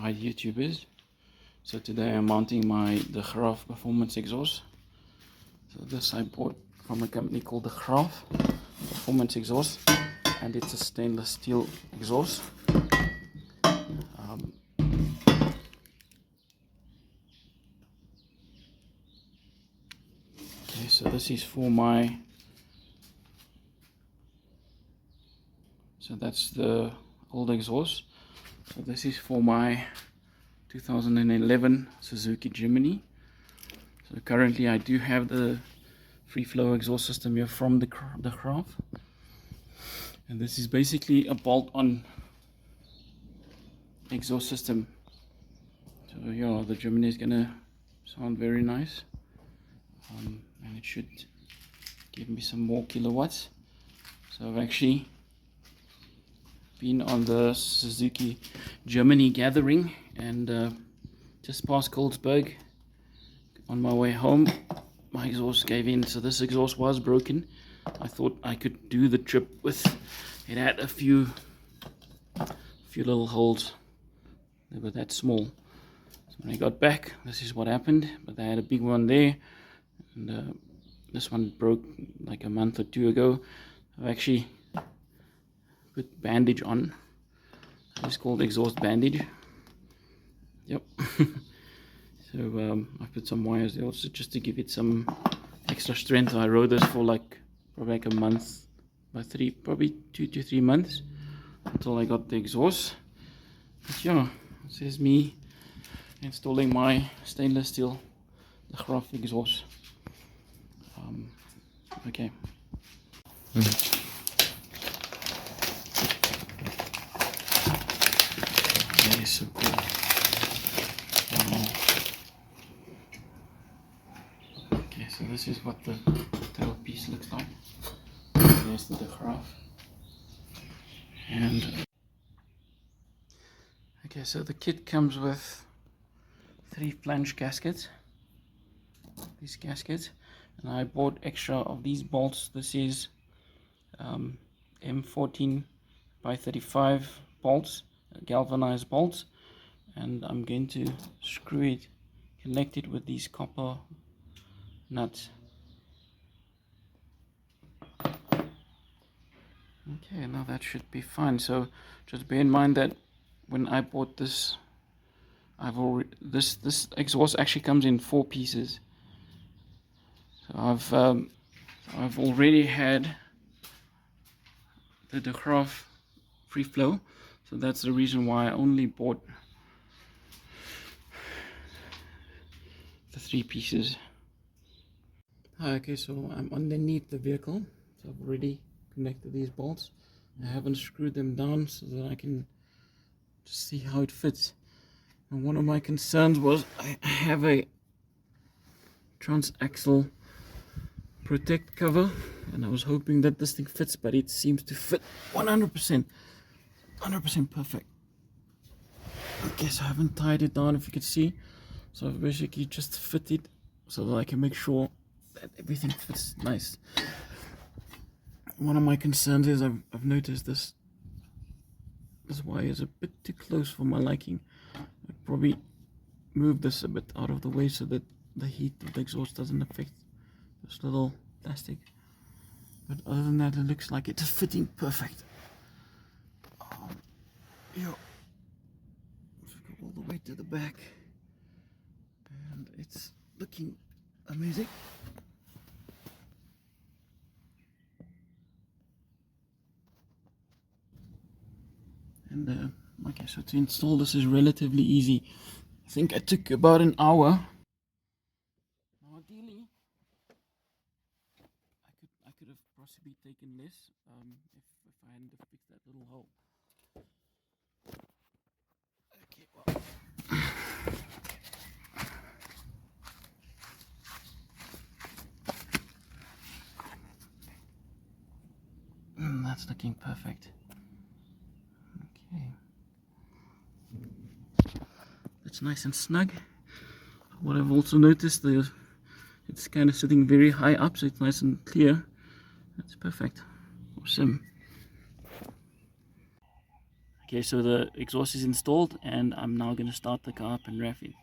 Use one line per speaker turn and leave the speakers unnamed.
Hi YouTubers. So today I'm mounting the Graaf Performance exhaust. So this I bought from a company called the Graaf Performance exhaust, and it's a stainless steel exhaust. Okay, so this is for that's the old exhaust. So this is for my 2011 Suzuki Jimny. So currently I do have the free flow exhaust system here from the Graaf, and this is basically a bolt-on exhaust system. So yeah, the Jimny is gonna sound very nice, and it should give me some more kilowatts. So I've actually been on the Suzuki Jimny gathering, and just past Coldsburg, on my way home, my exhaust gave in. So this exhaust was broken. I thought I could do the trip with it. Had a few little holes. They were that small. So when I got back, this is what happened. But I had a big one there, and this one broke like a month or two ago. I've actually put bandage on. It's called exhaust bandage. Yep. So I put some wires there also just to give it some extra strength. I rode this for probably like a month, probably 2 to 3 months, until I got the exhaust. But yeah, this is me installing my stainless steel Graaf exhaust. Okay. That is so cool. Okay, so this is what the tail piece looks like. There's the Graaf. And okay, so the kit comes with 3 flange gaskets. These gaskets, and I bought extra of these bolts. This is M14 by 35 bolts, galvanized bolts, and I'm going to screw it, connect it with these copper nuts. Okay, now that should be fine. So just bear in mind that when I bought this, this exhaust actually comes in 4 pieces. So I've already had the Graaf free flow, so that's the reason why I only bought the 3 pieces. Okay, so I'm underneath the vehicle, so I've already connected these bolts. I haven't screwed them down so that I can just see how it fits. And one of my concerns was I have a transaxle protect cover, and I was hoping that this thing fits, but it seems to fit 100% perfect. Okay, so I haven't tied it down, if you can see. So I've basically just fit it so that I can make sure that everything fits nice. One of my concerns is I've noticed this wire is a bit too close for my liking. I'd probably move this a bit out of the way so that the heat of the exhaust doesn't affect this little plastic. But other than that, it looks like it's fitting perfect. Yeah. Let's go all the way to the back, and it's looking amazing. And okay, so to install this is relatively easy. I think it took about an hour. Now ideally, I could have possibly taken less if I hadn't fixed that little hole. Okay, well. That's looking perfect. Okay. It's nice and snug. What I've also noticed, it's kind of sitting very high up, so it's nice and clear. That's perfect. Awesome. Okay, so the exhaust is installed and I'm now going to start the car up and rev it.